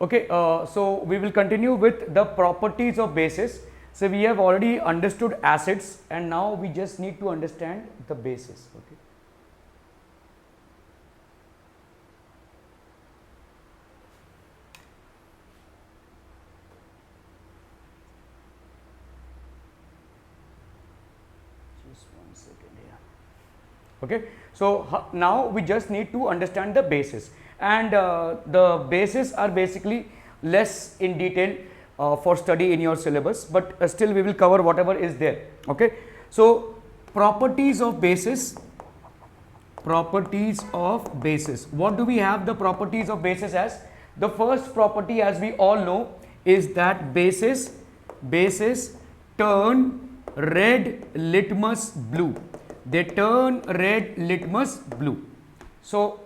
Okay, so we will continue with the properties of bases. So we have already understood acids and now we just need to understand the bases. Okay. Just 1 second here. Okay, so now we just need to understand the bases, and the bases are basically less in detail for study in your syllabus, but still we will cover whatever is there. Okay, so properties of bases. Properties of bases. What do we have the properties of bases as? The first property, as we all know, is that bases turn red litmus blue. They turn red litmus blue. So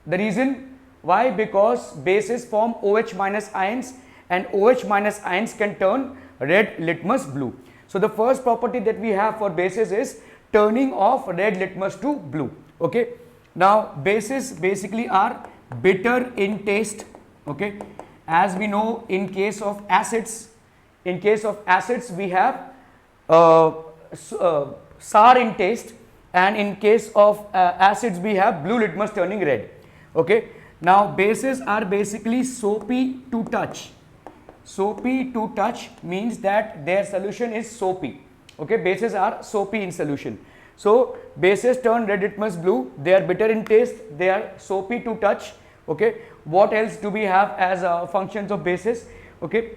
the reason why? Because bases form OH minus ions, and OH minus ions can turn red litmus blue. So the first property that we have for bases is turning of red litmus to blue. Okay, now bases basically are bitter in taste. Okay, as we know, in case of acids we have sour in taste, and in case of acids we have blue litmus turning red. Okay, now bases are basically soapy to touch. Soapy to touch means that their solution is soapy. Okay, bases are soapy in solution. So bases turn red litmus blue, they are bitter in taste, they are soapy to touch. Okay, what else do we have as functions of bases? Okay,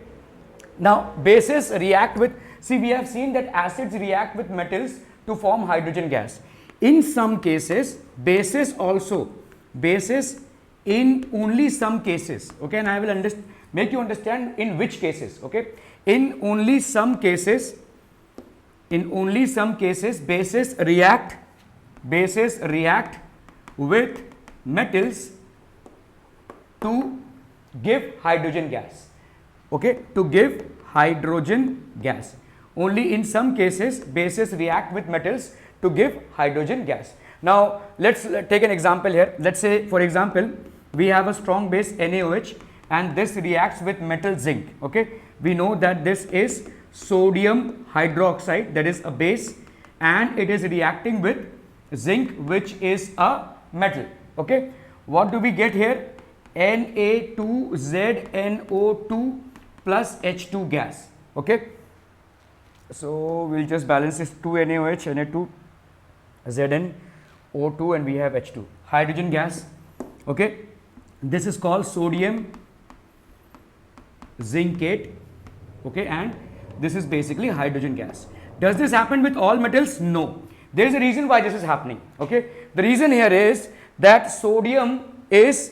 now bases react with, see, we have seen that acids react with metals to form hydrogen gas. In some cases, bases in only some cases, okay, and I will make you understand in which cases. Okay, in only some cases bases react with metals to give hydrogen gas. Okay, to give hydrogen gas. Only in some cases bases react with metals to give hydrogen gas. Now let's take an example here. Let's say, for example, we have a strong base NaOH and this reacts with metal zinc. Okay, we know that this is sodium hydroxide, that is a base, and it is reacting with zinc, which is a metal. Okay, what do we get here? Na2ZNO2 plus H2 gas. Okay, so we'll just balance this 2 NaOH, Na2, ZnO2, and we have H2, hydrogen gas. Okay, this is called sodium zincate. Okay, and this is basically hydrogen gas. Does this happen with all metals? No. There is a reason why this is happening. Okay, the reason here is that sodium is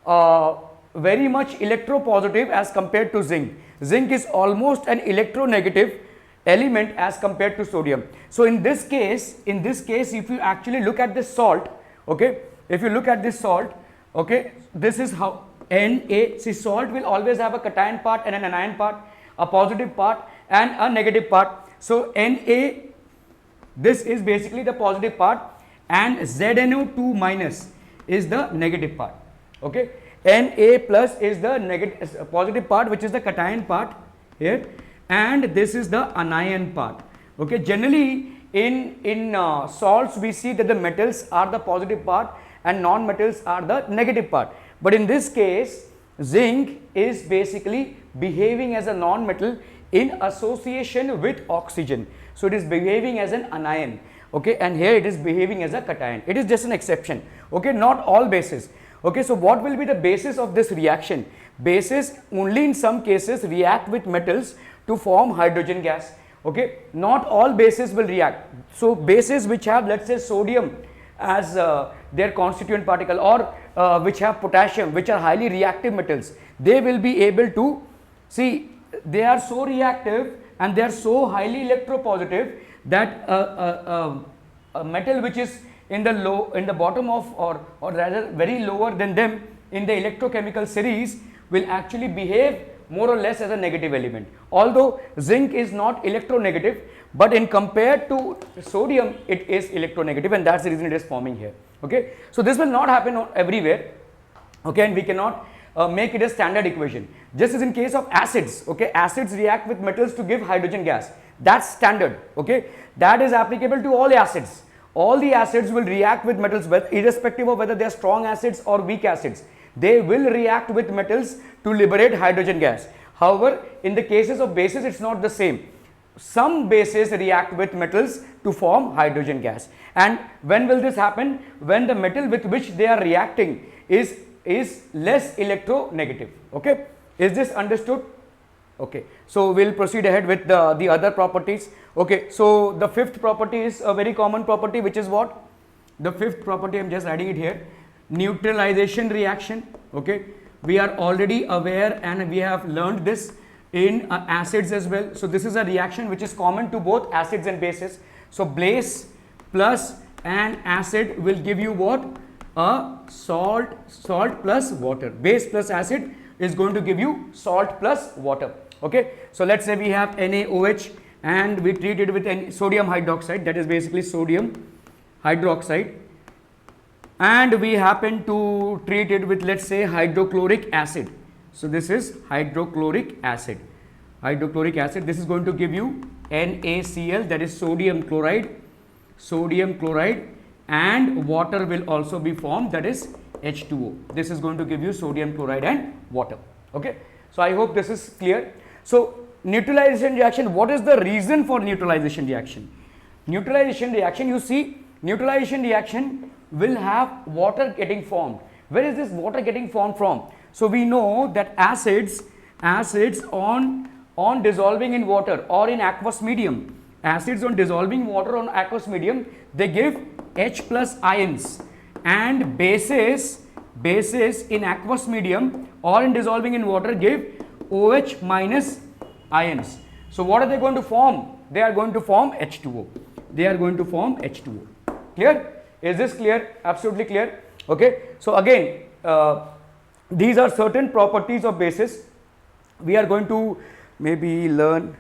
very much electropositive as compared to zinc. Zinc is almost an electronegative element as compared to sodium. So in this case, if you actually look at this salt, okay, if you look at this salt, okay, this is how Na, see, salt will always have a cation part and an anion part, a positive part and a negative part. So Na, this is basically the positive part, and ZnO2 minus is the negative part. Okay, Na plus is the negative positive part, which is the cation part here, and this is the anion part. Okay, generally in salts we see that the metals are the positive part and non-metals are the negative part, but in this case zinc is basically behaving as a non-metal in association with oxygen, so it is behaving as an anion. Okay, and here it is behaving as a cation. It is just an exception. Okay, not all bases. Okay, so what will be the basis of this reaction? Bases only in some cases react with metals to form hydrogen gas. Okay, not all bases will react. So bases which have, let's say, sodium as their constituent particle, or which have potassium, which are highly reactive metals, they will be able to, see, they are so reactive and they are so highly electropositive that a metal which is in the bottom of, or rather very lower than them in the electrochemical series, will actually behave more or less as a negative element. Although zinc is not electronegative, but in compared to sodium it is electronegative, and that's the reason it is forming here. Okay, so this will not happen everywhere. Okay, and we cannot make it a standard equation. Just as in case of acids, okay, acids react with metals to give hydrogen gas. That's standard, okay. That is applicable to all acids. All the acids will react with metals, irrespective of whether they are strong acids or weak acids. They will react with metals to liberate hydrogen gas. However, in the cases of bases, it's not the same. Some bases react with metals to form hydrogen gas. And when will this happen? When the metal with which they are reacting is less electronegative. Okay, is this understood? Okay, so we'll proceed ahead with the other properties. Okay, so the fifth property is a very common property, which is what? The fifth property, I'm just adding it here, neutralization reaction. Okay, we are already aware and we have learned this in acids as well. So this is a reaction which is common to both acids and bases. So base plus an acid will give you what? A salt plus water. Base plus acid is going to give you salt plus water. Okay, so let's say we have NaOH and we treat it with sodium hydroxide, that is basically sodium hydroxide, and we happen to treat it with, let's say, hydrochloric acid. So this is hydrochloric acid. Hydrochloric acid, this is going to give you NaCl, that is sodium chloride, and water will also be formed, that is H2O. This is going to give you sodium chloride and water. Okay, so I hope this is clear. So neutralization reaction, what is the reason for neutralization reaction? Neutralization reaction, you see, neutralization reaction will have water getting formed. Where is this water getting formed from? So we know that acids on dissolving in water or in aqueous medium, acids on dissolving water on aqueous medium, they give H plus ions, and bases in aqueous medium or in dissolving in water give OH minus ions. So what are they going to form? They are going to form H2O. They are going to form H2O. Clear? Is this clear? Absolutely clear. Okay. So again, these are certain properties of bases. We are going to maybe learn.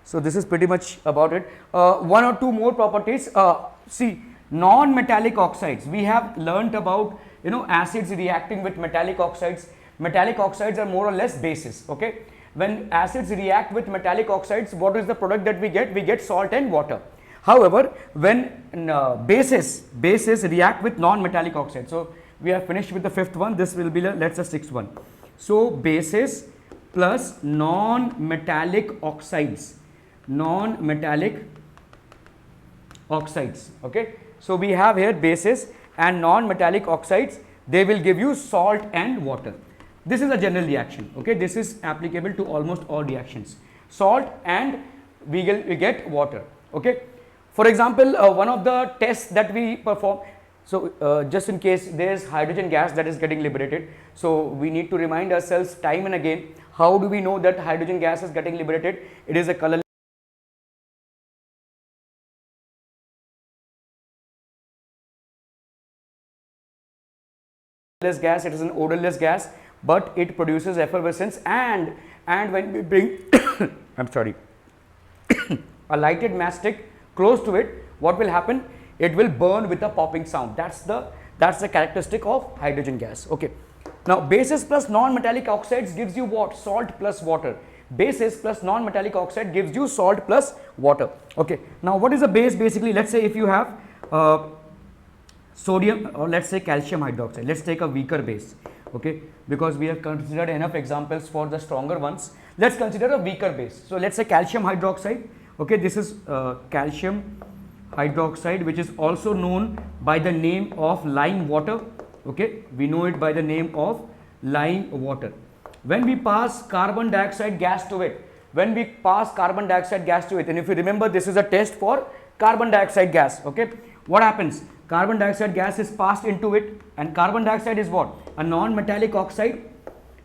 So this is pretty much about it. One or two more properties. See, non-metallic oxides. We have learnt about, acids reacting with metallic oxides. Metallic oxides are more or less bases. Okay. When acids react with metallic oxides, what is the product that we get? We get salt and water. However, when bases react with non-metallic oxides, so we have finished with the fifth one. This will be let's say sixth one. So bases plus non-metallic oxides. Okay. So we have here bases and non-metallic oxides. They will give you salt and water. This is a general reaction. Okay, this is applicable to almost all reactions. Salt and we get water. Okay. For example, one of the tests that we perform. So just in case there is hydrogen gas that is getting liberated, so we need to remind ourselves time and again, how do we know that hydrogen gas is getting liberated? It is a colorless gas, it is an odorless gas, but it produces effervescence, and when we bring I'm sorry a lighted matchstick close to it, what will happen? It will burn with a popping sound. That's the characteristic of hydrogen gas. Okay. Now bases plus non-metallic oxides gives you what? Salt plus water. Bases plus non-metallic oxide gives you salt plus water. Okay. Now what is a base? Basically, let's say if you have sodium, or let's say calcium hydroxide. Let's take a weaker base. Okay, because we have considered enough examples for the stronger ones. Let's consider a weaker base. So let's say calcium hydroxide. Okay, this is calcium hydroxide, which is also known by the name of lime water. Okay, we know it by the name of lime water. When we pass carbon dioxide gas to it, and if you remember, this is a test for carbon dioxide gas. Okay, what happens? Carbon dioxide gas is passed into it, and carbon dioxide is what? A non-metallic oxide.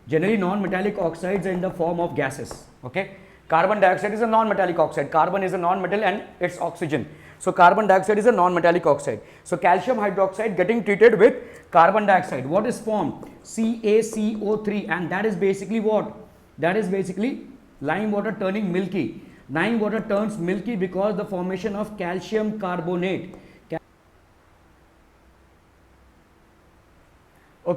Generally, non-metallic oxides are in the form of gases. Okay, carbon dioxide is a non-metallic oxide. Carbon is a non-metal and it's oxygen. So carbon dioxide is a non-metallic oxide. So calcium hydroxide getting treated with carbon dioxide, what is formed? CaCO3, and that is basically what? That is basically lime water turning milky. Lime water turns milky because the formation of calcium carbonate.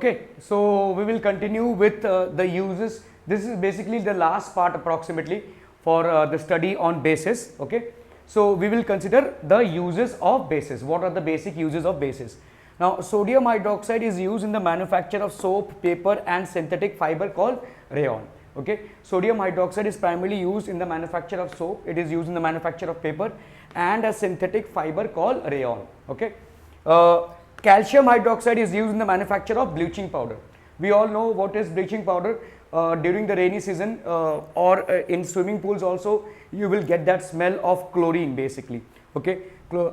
Okay, so we will continue with the uses. This is basically the last part approximately for the study on bases. Okay, so we will consider the uses of bases. What are the basic uses of bases? Now, sodium hydroxide is used in the manufacture of soap, paper and synthetic fiber called rayon. Okay, sodium hydroxide is primarily used in the manufacture of soap. It is used in the manufacture of paper and a synthetic fiber called rayon. Okay. Calcium hydroxide is used in the manufacture of bleaching powder. We all know what is bleaching powder. During the rainy season or in swimming pools also, you will get that smell of chlorine basically. Okay,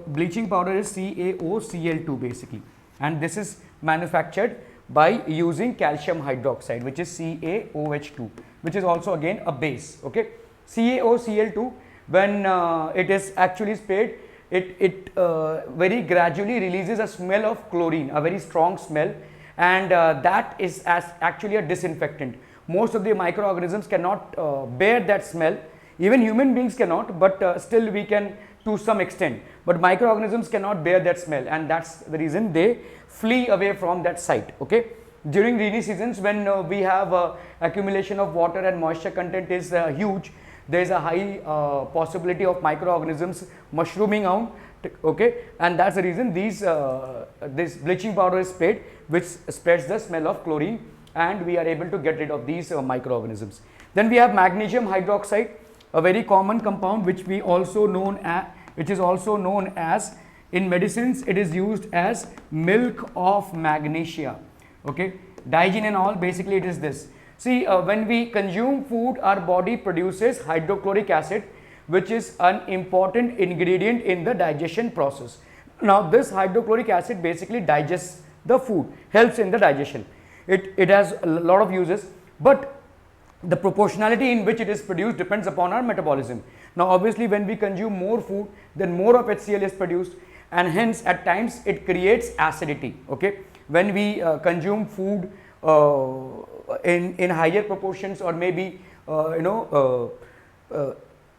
bleaching powder is CaOCl2 basically, and this is manufactured by using calcium hydroxide, which is CaOH2, which is also again a base. Okay, CaOCl2, when it is actually sprayed, it very gradually releases a smell of chlorine, a very strong smell, and that is actually a disinfectant. Most of the microorganisms cannot bear that smell. Even human beings cannot, but still we can to some extent. But microorganisms cannot bear that smell, and that's the reason they flee away from that site. Okay. During rainy seasons, when we have accumulation of water and moisture content is huge, there is a high possibility of microorganisms mushrooming out. Okay, and that's the reason this bleaching powder is sprayed, which spreads the smell of chlorine, and we are able to get rid of these microorganisms. Then we have magnesium hydroxide, a very common compound which is also known as in medicines it is used as milk of magnesia. Okay, Digen and all, basically it is this. See, when we consume food, our body produces hydrochloric acid, which is an important ingredient in the digestion process. Now, this hydrochloric acid basically digests the food, helps in the digestion. It has a lot of uses, but the proportionality in which it is produced depends upon our metabolism. Now, obviously, when we consume more food, then more of HCl is produced, and hence at times it creates acidity. Okay, when we consume food in higher proportions, or maybe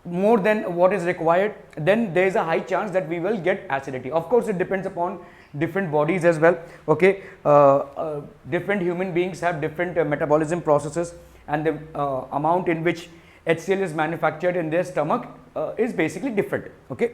more than what is required, then there is a high chance that we will get acidity. Of course, it depends upon different bodies as well. Okay, different human beings have different metabolism processes, and the amount in which HCl is manufactured in their stomach is basically different. Okay,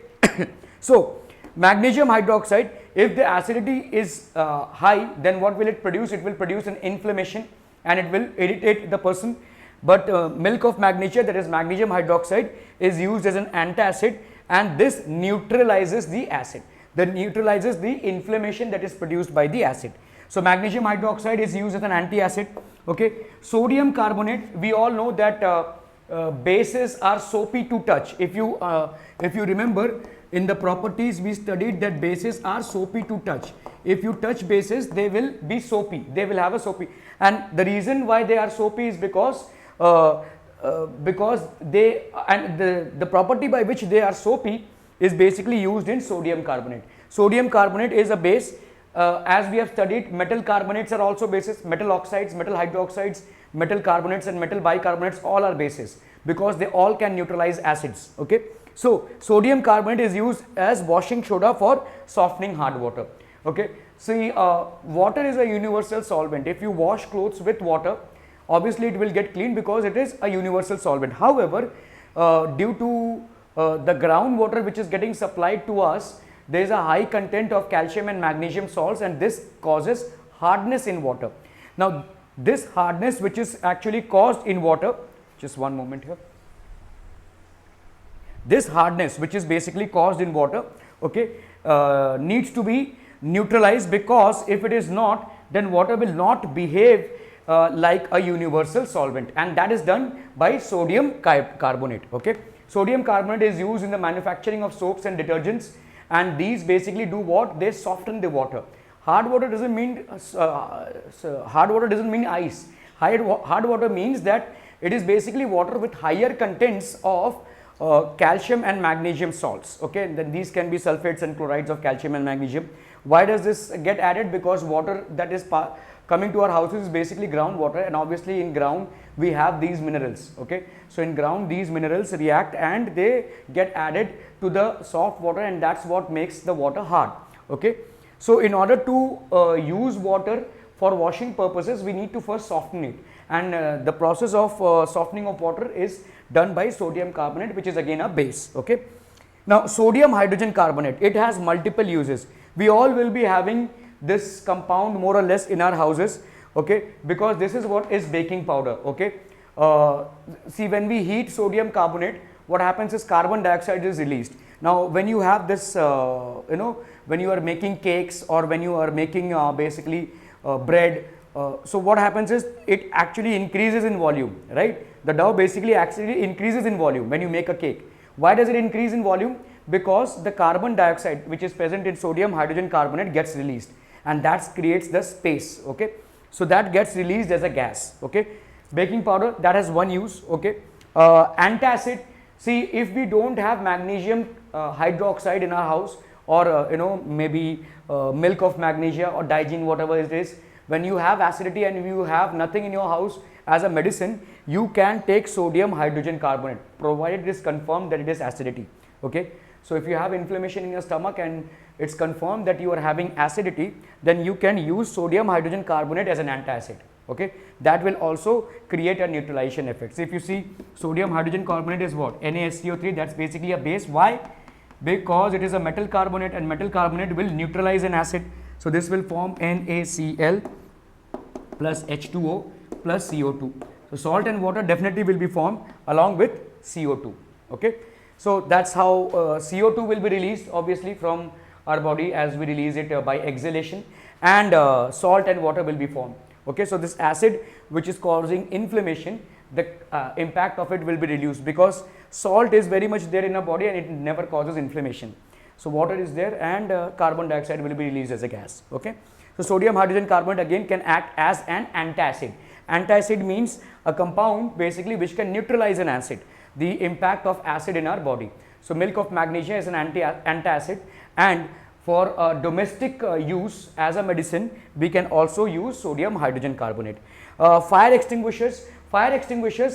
so magnesium hydroxide, if the acidity is high, then what will it produce? It will produce an inflammation and it will irritate the person. But milk of magnesia, that is magnesium hydroxide, is used as an antacid, and this neutralizes the acid. That neutralizes the inflammation that is produced by the acid. So magnesium hydroxide is used as an anti-acid. Okay, sodium carbonate, we all know that bases are soapy to touch. If you remember, in the properties we studied that bases are soapy to touch. If you touch bases, they will be soapy, they will have a soapy, and the reason why they are soapy is because they, and the property by which they are soapy is basically used in sodium carbonate. Sodium carbonate is a base. As we have studied, metal carbonates are also bases. Metal oxides, metal hydroxides, metal carbonates and metal bicarbonates, all are bases because they all can neutralize acids. Okay, so sodium carbonate is used as washing soda for softening hard water. Okay, see, water is a universal solvent. If you wash clothes with water, obviously it will get clean because it is a universal solvent. However, due to the groundwater which is getting supplied to us, there is a high content of calcium and magnesium salts, and this causes hardness in water. Now, this hardness which is actually caused in water, just one moment here, this hardness which is basically caused in water, okay, needs to be neutralized, because if it is not, then water will not behave like a universal solvent, and that is done by sodium carbonate. Okay, sodium carbonate is used in the manufacturing of soaps and detergents, and these basically do what? They soften the water. Hard water doesn't mean ice. Hard water means that it is basically water with higher contents of calcium and magnesium salts. Okay, then these can be sulfates and chlorides of calcium and magnesium. Why does this get added? Because water that is coming to our houses is basically groundwater, and obviously in ground we have these minerals. Okay, so in ground these minerals react and they get added to the soft water, and that's what makes the water hard. Okay, so in order to use water for washing purposes we need to first soften it, and the process of softening of water is done by sodium carbonate, which is again a base. Okay. Now sodium hydrogen carbonate, it has multiple uses. We all will be having this compound more or less in our houses, okay, because this is what is baking powder. Okay. See, when we heat sodium carbonate, what happens is carbon dioxide is released. Now when you have this when you are making cakes or when you are making basically bread, so what happens is it actually increases in volume, right? The dough basically actually increases in volume when you make a cake. Why does it increase in volume? Because the carbon dioxide which is present in sodium hydrogen carbonate gets released, and that creates the space. Okay. So that gets released as a gas. Okay. Baking powder, that has one use. Okay. Antacid, see, if we don't have magnesium hydroxide in our house, or maybe milk of magnesia or Digene, whatever it is, when you have acidity and you have nothing in your house as a medicine, you can take sodium hydrogen carbonate, provided it is confirmed that it is acidity. Okay. So if you have inflammation in your stomach and it's confirmed that you are having acidity, then you can use sodium hydrogen carbonate as an antacid. Okay. That will also create a neutralization effect. So if you see, sodium hydrogen carbonate is what? NaSCO3, that's basically a base. Why? Because it is a metal carbonate, and metal carbonate will neutralize an acid. So this will form NaCl plus H2O plus CO2. So salt and water definitely will be formed along with CO2. Okay. So that's how CO2 will be released obviously from our body as we release it by exhalation, and salt and water will be formed. Okay. So this acid which is causing inflammation, the impact of it will be reduced, because salt is very much there in our body and it never causes inflammation. So water is there, and carbon dioxide will be released as a gas. Okay. So sodium hydrogen carbonate again can act as an antacid. Antacid means a compound basically which can neutralize an acid, the impact of acid in our body. So milk of magnesia is an antacid, and for domestic use as a medicine, we can also use sodium hydrogen carbonate. Fire extinguishers,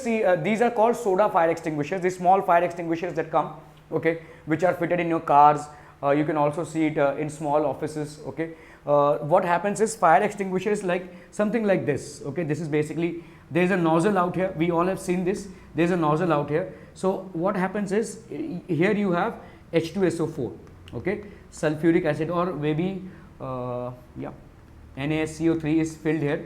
see, these are called soda fire extinguishers, these small fire extinguishers that come, okay, which are fitted in your cars. You can also see it in small offices. Okay. What happens is, fire extinguisher is like something like this. Okay. This is basically, there is a nozzle out here, we all have seen this, there is a nozzle out here. So what happens is, here you have H2SO4, okay, sulfuric acid, or maybe NaSCO3 is filled here,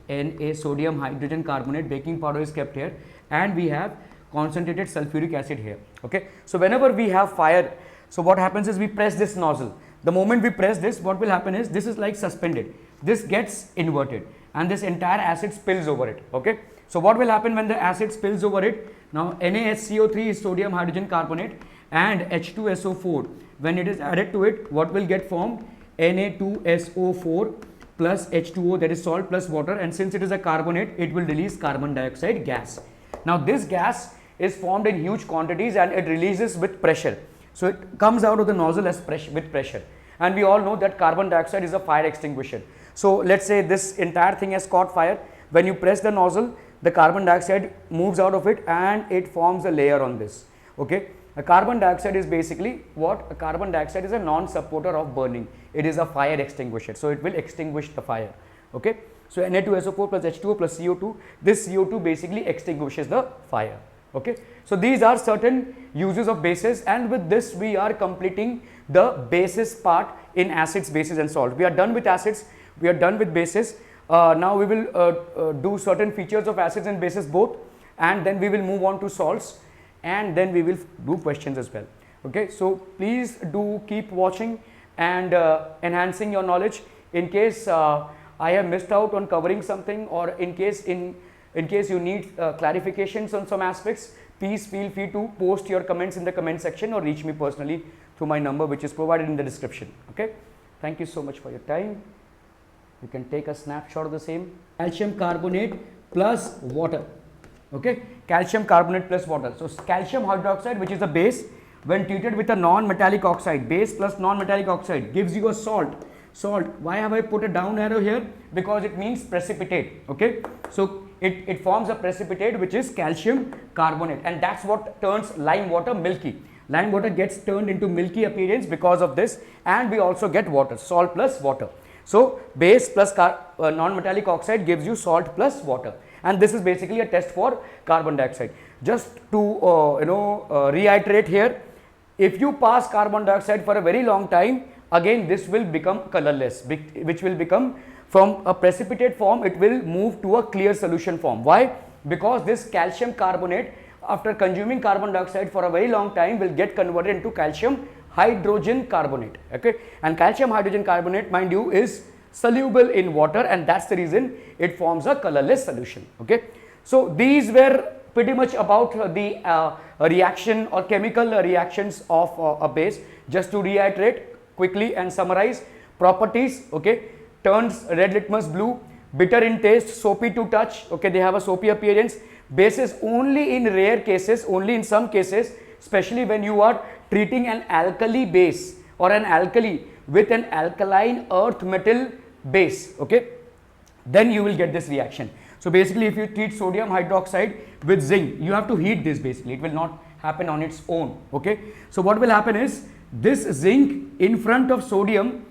Na sodium hydrogen carbonate, baking powder is kept here, and we have concentrated sulfuric acid here. Okay. So whenever we have fire, so what happens is we press this nozzle. The moment we press this, what will happen is, this is like suspended, this gets inverted, and this entire acid spills over it. Okay. So what will happen when the acid spills over it? Now NaSCO3 is sodium hydrogen carbonate, and H2SO4, when it is added to it, what will get formed? Na2SO4 plus H2O, that is salt plus water, and since it is a carbonate, it will release carbon dioxide gas. Now this gas is formed in huge quantities and it releases with pressure. So it comes out of the nozzle as with pressure, and we all know that carbon dioxide is a fire extinguisher. So let's say this entire thing has caught fire. When you press the nozzle, the carbon dioxide moves out of it and it forms a layer on this. Okay. A carbon dioxide is basically what? A carbon dioxide is a non-supporter of burning. It is a fire extinguisher, so it will extinguish the fire. Okay. So Na2SO4 plus H2O plus CO2, this CO2 basically extinguishes the fire. Okay. So these are certain uses of bases, and with this we are completing the bases part in acids, bases and salt. We are done with acids, we are done with bases. Now we will do certain features of acids and bases both, and then we will move on to salts, and then we will do questions as well. Okay. So please do keep watching and enhancing your knowledge. In case I have missed out on covering something, or in case you need clarifications on some aspects, please feel free to post your comments in the comment section or reach me personally through my number which is provided in the description. Okay. Thank you so much for your time. You can take a snapshot of the same. Calcium carbonate plus water. Okay. Calcium carbonate plus water. So calcium hydroxide, which is a base, when treated with a non-metallic oxide, base plus non-metallic oxide gives you a salt. Salt. Why have I put a down arrow here? Because it means precipitate. Okay. So it forms a precipitate which is calcium carbonate, and that's what turns lime water milky. Lime water gets turned into milky appearance because of this, and we also get water, salt plus water. So base plus non-metallic oxide gives you salt plus water, and this is basically a test for carbon dioxide. Just to reiterate here, if you pass carbon dioxide for a very long time, again this will become colorless, which will become from a precipitate form, it will move to a clear solution form. Why? Because this calcium carbonate, after consuming carbon dioxide for a very long time, will get converted into calcium hydrogen carbonate. Okay, and calcium hydrogen carbonate, mind you, is soluble in water, and that's the reason it forms a colorless solution. Okay, so these were pretty much about the reaction or chemical reactions of a base. Just to reiterate quickly and summarize: properties, okay, turns red litmus blue, bitter in taste, soapy to touch, okay, they have a soapy appearance. Bases only in rare cases, only in some cases, especially when you are treating an alkali base or an alkali with an alkaline earth metal base, okay, then you will get this reaction. So basically, if you treat sodium hydroxide with zinc, you have to heat this basically, it will not happen on its own. Okay, so what will happen is, this zinc in front of sodium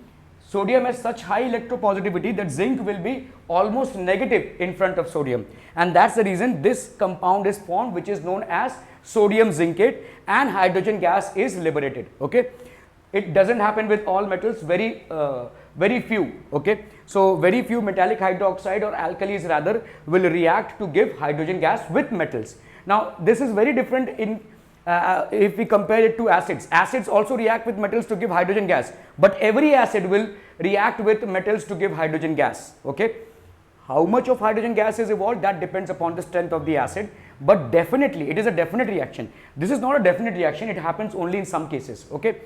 has such high electropositivity that zinc will be almost negative in front of sodium, and that's the reason this compound is formed, which is known as sodium zincate, and hydrogen gas is liberated. Okay, it doesn't happen with all metals, very few. Okay, so very few metallic hydroxide or alkalis rather will react to give hydrogen gas with metals. Now this is very different in if we compare it to acids. Acids also react with metals to give hydrogen gas, but every acid will react with metals to give hydrogen gas. Okay, how much of hydrogen gas is evolved, that depends upon the strength of the acid, but definitely it is a definite reaction. This is not a definite reaction, it happens only in some cases. Okay,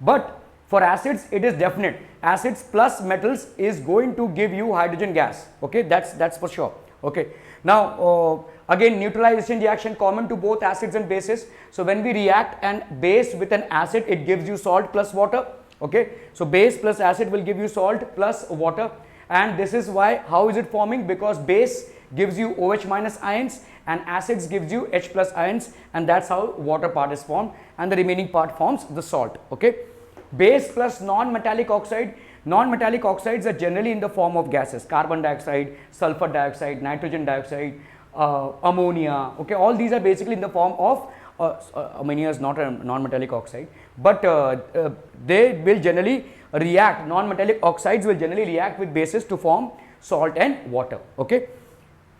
but for acids it is definite. Acids plus metals is going to give you hydrogen gas. Okay, that's for sure. Okay, now again, neutralization reaction common to both acids and bases. So when we react an base with an acid, it gives you salt plus water. Okay, so base plus acid will give you salt plus water, and this is why, how is it forming? Because base gives you OH minus ions and acids gives you H plus ions, and that's how water part is formed, and the remaining part forms the salt. Okay, base plus non-metallic oxide. Non-metallic oxides are generally in the form of gases: carbon dioxide, sulfur dioxide, nitrogen dioxide, ammonia. Okay, all these are basically in the form of ammonia is not a non-metallic oxide, but they will generally react, non-metallic oxides will generally react with bases to form salt and water. Okay,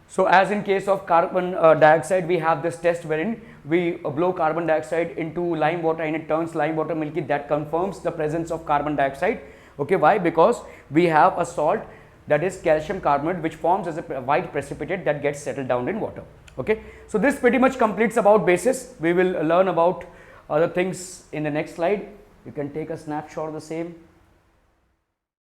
so as in case of carbon dioxide, we have this test wherein we blow carbon dioxide into lime water and it turns lime water milky. That confirms the presence of carbon dioxide. Okay, why? Because we have a salt, that is calcium carbonate, which forms as a white precipitate that gets settled down in water. Okay, so this pretty much completes about bases. We will learn about other things in the next slide. You can take a snapshot of the same.